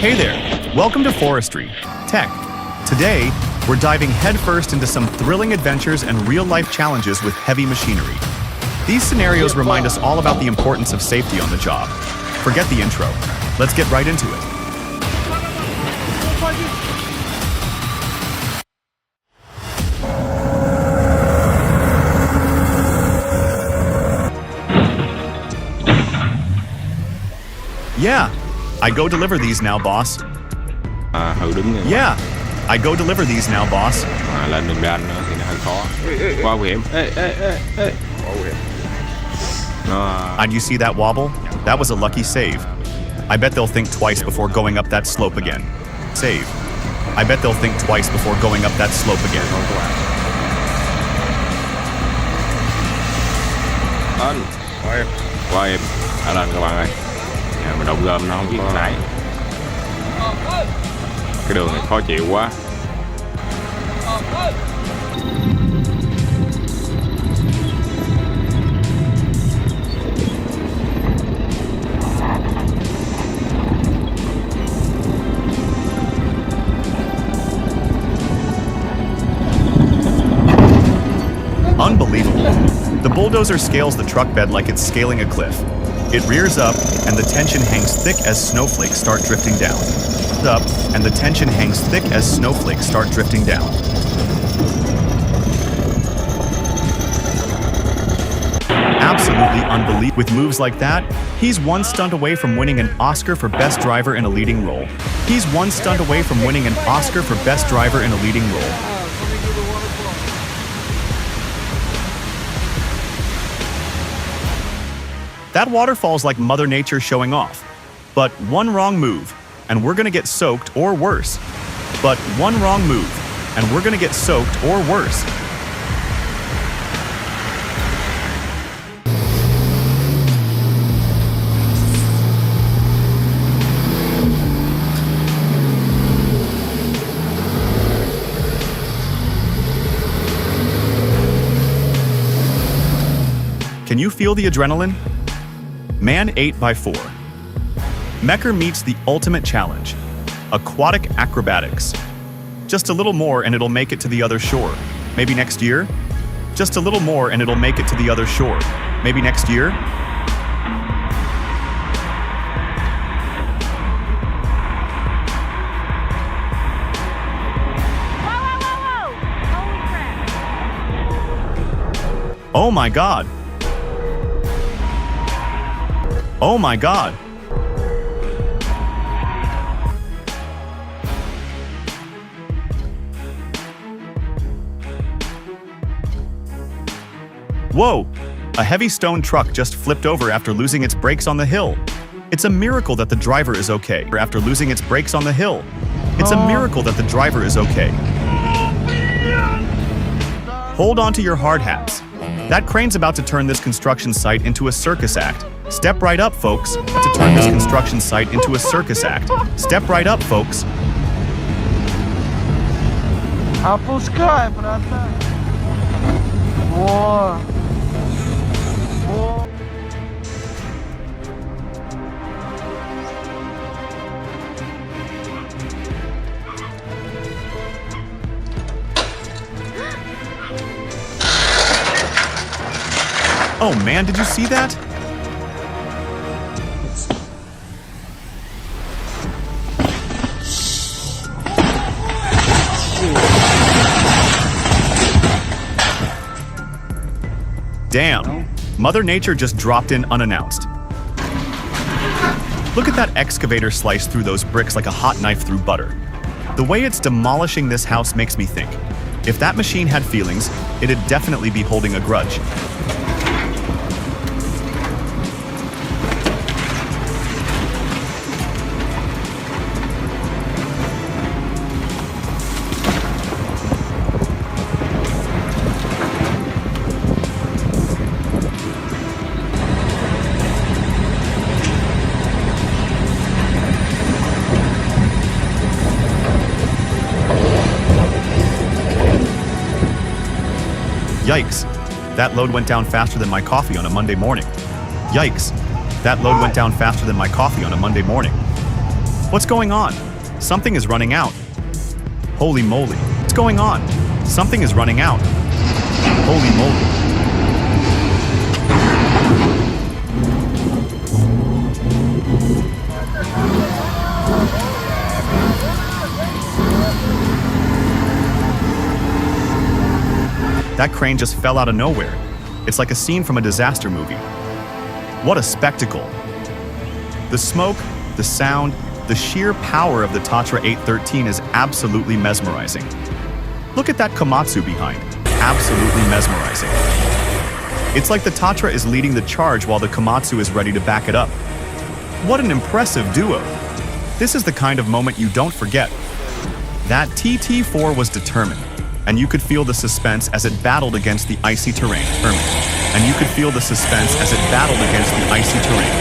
Hey there, welcome to Forestry Tech. Today, we're diving headfirst into some thrilling adventures and real-life challenges with heavy machinery. These scenarios remind us all about the importance of safety on the job. Forget the intro. Let's get right into it. Yeah, I go deliver these now, boss. Yeah, I go deliver these now, boss. Lên đường đan nữa thì nó hơi khó. Quá nguy hiểm. And you see that wobble? That was a lucky save. I bet they'll think twice before going up that slope again. Save. I bet they'll think twice before going up that slope again. Lên. Qua em. Lên các bạn ơi. Mình động gom nó không biết nãy. Cái đường này khó chịu quá. Unbelievable. The bulldozer scales the truck bed like it's scaling a cliff. It rears up, and the tension hangs thick as snowflakes start drifting down. Up, and the tension hangs thick as snowflakes start drifting down. Absolutely unbelievable. With moves like that, he's one stunt away from winning an Oscar for Best Driver in a Leading Role. He's one stunt away from winning an Oscar for Best Driver in a Leading Role. That waterfall's like Mother Nature showing off. But one wrong move, and we're gonna get soaked or worse. But one wrong move, and we're gonna get soaked or worse. Can you feel the adrenaline? Man 8x4. Mecher meets the ultimate challenge, aquatic acrobatics. Just a little more and it'll make it to the other shore. Maybe next year? Just a little more and it'll make it to the other shore. Maybe next year? Whoa! Holy crap! Oh my God! Oh my God! Whoa! A heavy stone truck just flipped over after losing its brakes on the hill. It's a miracle that the driver is okay. After losing its brakes on the hill. It's a miracle that the driver is okay. Hold on to your hard hats. That crane's about to turn this construction site into a circus act. Step right up, folks, to turn this construction site into a circus act. Step right up, folks. Опускай, братан. Во. Во. Oh man, did you see that? Damn, Mother Nature just dropped in unannounced. Look at that excavator slice through those bricks like a hot knife through butter. The way it's demolishing this house makes me think, if that machine had feelings, it'd definitely be holding a grudge. Yikes, that load went down faster than my coffee on a Monday morning. Yikes, that load went down faster than my coffee on a Monday morning. What's going on? Something is running out. Holy moly. What's going on? Something is running out. Holy moly. That crane just fell out of nowhere. It's like a scene from a disaster movie. What a spectacle. The smoke, the sound, the sheer power of the Tatra 813 is absolutely mesmerizing. Look at that Komatsu behind. Absolutely mesmerizing. It's like the Tatra is leading the charge while the Komatsu is ready to back it up. What an impressive duo. This is the kind of moment you don't forget. That TT4 was determined, and you could feel the suspense as it battled against the icy terrain. And you could feel the suspense as it battled against the icy terrain.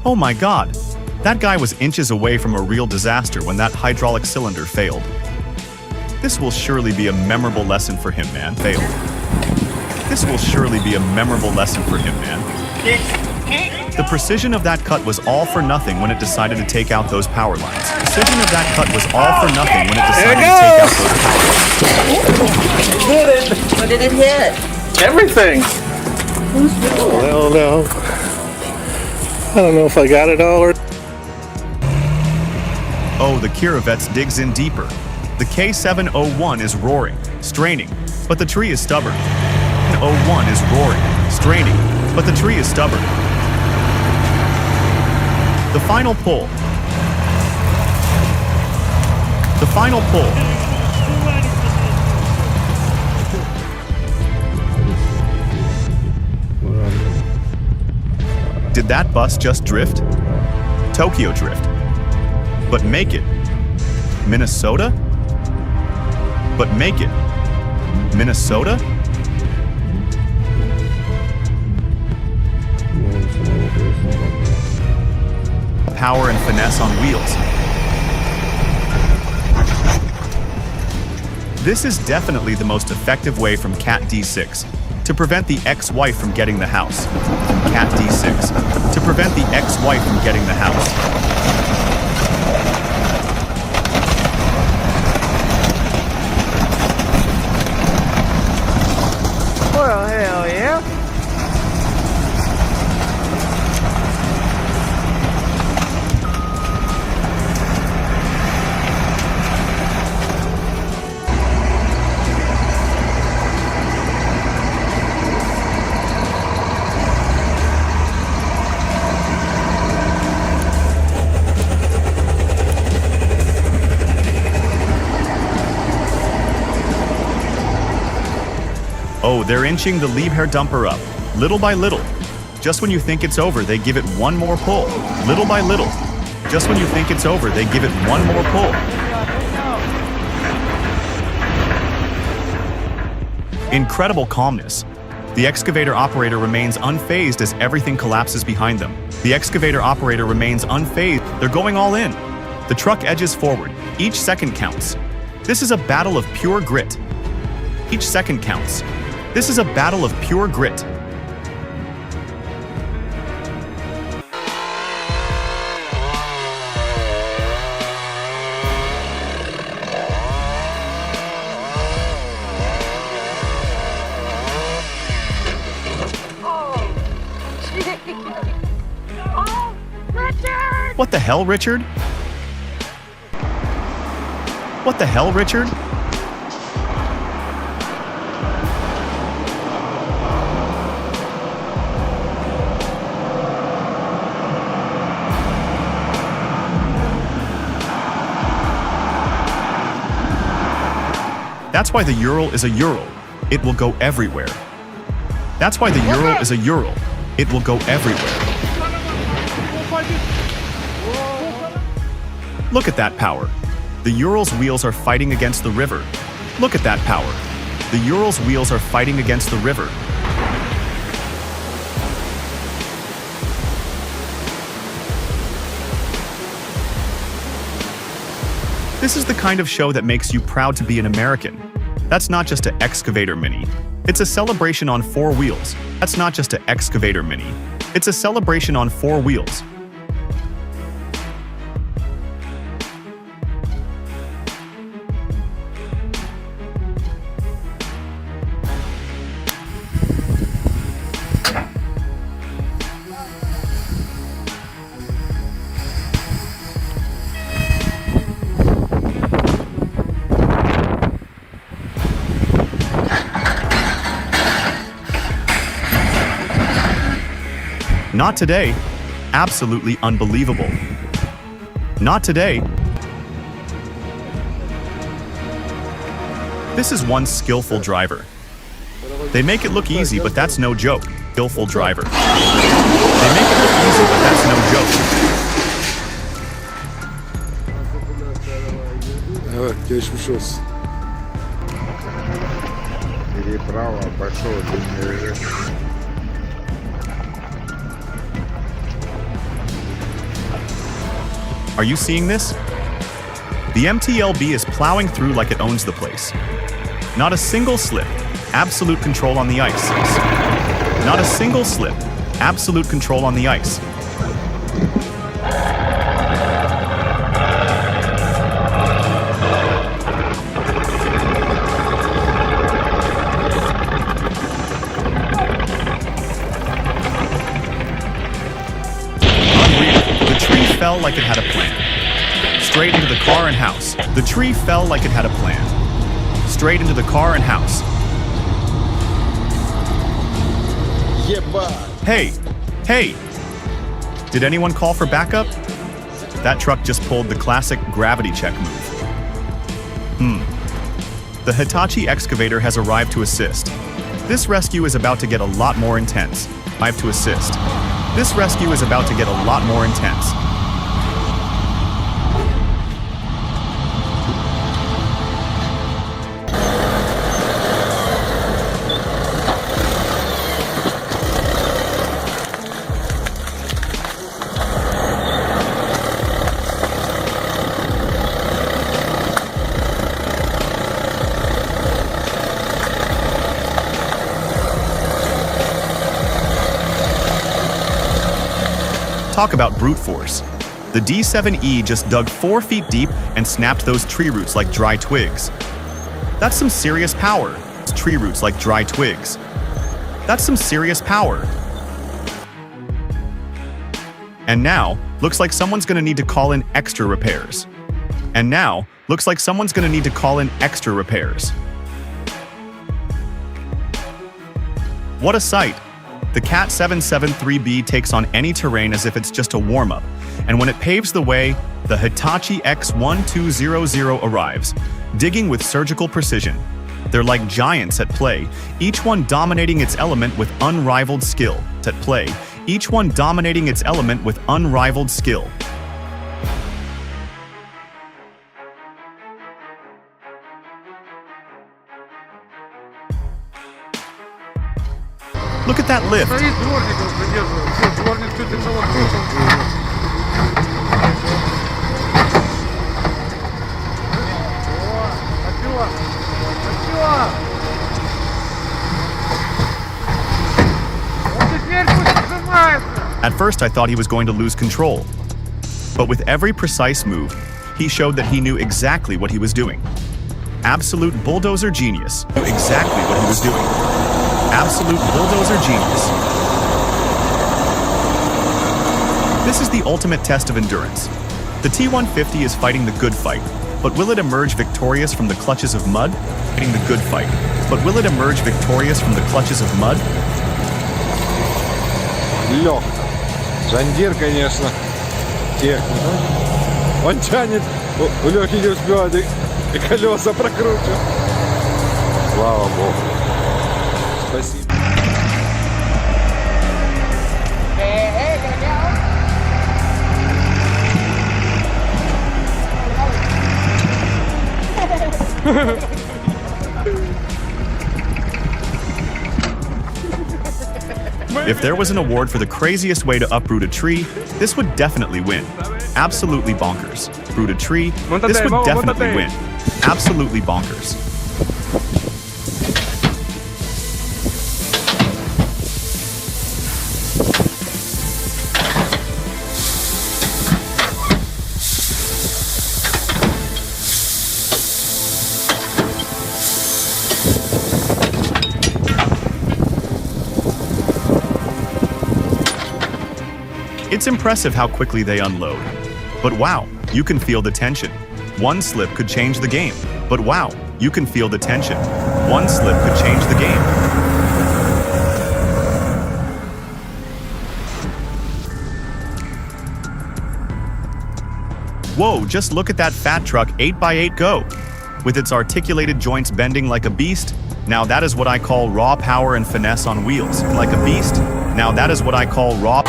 Oh my god, that guy was inches away from a real disaster when that hydraulic cylinder failed. This will surely be a memorable lesson for him, man. Failed. This will surely be a memorable lesson for him, man. The precision of that cut was all for nothing when it decided to take out those power lines. The precision of that cut was all for nothing when it decided to take out those power lines. Did it? What did it hit? Everything. Well, no. I don't know if I got it all or... Oh, the Kirovets digs in deeper. The K701 is roaring, straining, but the tree is stubborn. 01 is roaring, straining, but the tree is stubborn. The final pull. The final pull. Did that bus just drift? Tokyo drift. But make it. Minnesota? But make it. Minnesota? Power and finesse on wheels. This is definitely the most effective way from Cat D6 to prevent the ex-wife from getting the house. Cat D6 to prevent the ex-wife from getting the house. Well, hell yeah. Oh, they're inching the Liebherr dumper up, little by little. Just when you think it's over, they give it one more pull, little by little. Just when you think it's over, they give it one more pull. Incredible calmness. The excavator operator remains unfazed as everything collapses behind them. The excavator operator remains unfazed. They're going all in. The truck edges forward. Each second counts. This is a battle of pure grit. Each second counts. This is a battle of pure grit. Oh, Richard! What the hell, Richard? What the hell, Richard? That's why the Ural is a Ural. It will go everywhere. That's why the Ural is a Ural. It will go everywhere. Look at that power. The Ural's wheels are fighting against the river. Look at that power. The Ural's wheels are fighting against the river. This is the kind of show that makes you proud to be an American. That's not just an excavator mini. It's a celebration on 4 wheels. That's not just an excavator mini. It's a celebration on 4 wheels. Not today. Absolutely unbelievable. Not today. This is one skillful driver. They make it look easy, but that's no joke. Skillful driver. They make it look easy, but that's no joke. Evet, geçmiş olsun. Переправа, пошел, держи. Are you seeing this? The MTLB is plowing through like it owns the place. Not a single slip. Absolute control on the ice. Not a single slip. Absolute control on the ice. Fell like it had a plan. Straight into the car and house. The tree fell like it had a plan. Straight into the car and house. Hey! Hey! Did anyone call for backup? That truck just pulled the classic gravity check move. The Hitachi excavator has arrived to assist. This rescue is about to get a lot more intense. Arrived to assist. This rescue is about to get a lot more intense. Talk about brute force. The D7E just dug 4 feet deep and snapped those tree roots like dry twigs. That's some serious power. Tree roots like dry twigs. That's some serious power. And now, looks like someone's gonna need to call in extra repairs. And now, looks like someone's gonna need to call in extra repairs. What a sight! The Cat 773B takes on any terrain as if it's just a warm-up, and when it paves the way, the Hitachi X1200 arrives, digging with surgical precision. They're like giants at play, each one dominating its element with unrivaled skill. At play, each one dominating its element with unrivaled skill. Look at that lift. Стоит дворников придерживает. Все, дворник чуть ли того крутит. Вот теперь пусть сжимается. At first, I thought he was going to lose control. But with every precise move, he showed that he knew exactly what he was doing. Absolute bulldozer genius. Knew exactly what he was doing. Absolute bulldozer genius. This is the ultimate test of endurance. The T-150 is fighting the good fight, but will it emerge victorious from the clutches of mud? Fighting the good fight, but will it emerge victorious from the clutches of mud? Лег. Жандир, конечно, техника. Он тянет, у Лехи не успевает и колеса прокручивает. Слава Богу. Спасибо. If there was an award for the craziest way to uproot a tree, this would definitely win. Absolutely bonkers. Root a tree. Montate, This would vamos, definitely montate. win. Absolutely bonkers. It's impressive how quickly they unload. But wow, you can feel the tension. One slip could change the game. But wow, you can feel the tension. One slip could change the game. Whoa, just look at that fat truck 8x8 go. With its articulated joints bending like a beast, now that is what I call raw power and finesse on wheels. Like a beast, now that is what I call raw.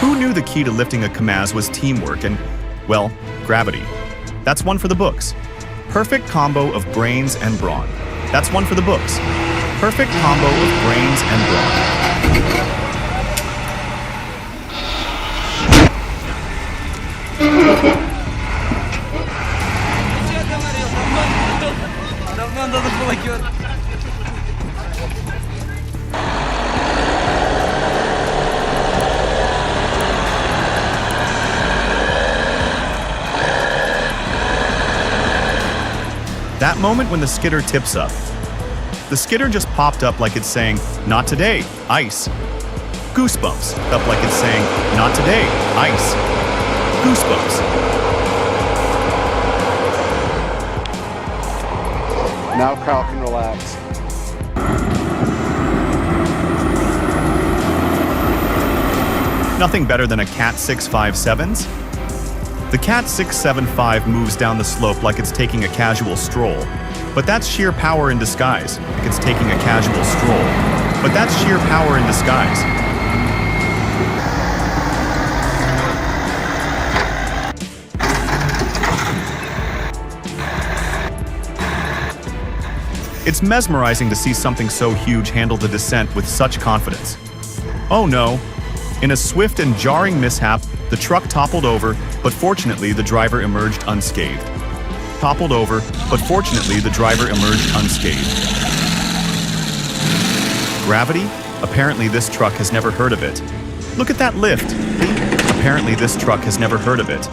Who knew the key to lifting a Kamaz was teamwork and, well, gravity? That's one for the books. Perfect combo of brains and brawn. That's one for the books. Perfect combo of brains and brawn. That moment when the skidder tips up. The skidder just popped up like it's saying, "Not today, ice." Goosebumps, up like it's saying, "Not today, ice." Goosebumps. Now Kyle can relax. Nothing better than a Cat 657s. The Cat 675 moves down the slope like it's taking a casual stroll. But that's sheer power in disguise. Like it's taking a casual stroll. But that's sheer power in disguise. It's mesmerizing to see something so huge handle the descent with such confidence. Oh no. In a swift and jarring mishap, the truck toppled over, but fortunately the driver emerged unscathed. Toppled over, but fortunately the driver emerged unscathed. Gravity? Apparently this truck has never heard of it. Look at that lift. Apparently this truck has never heard of it.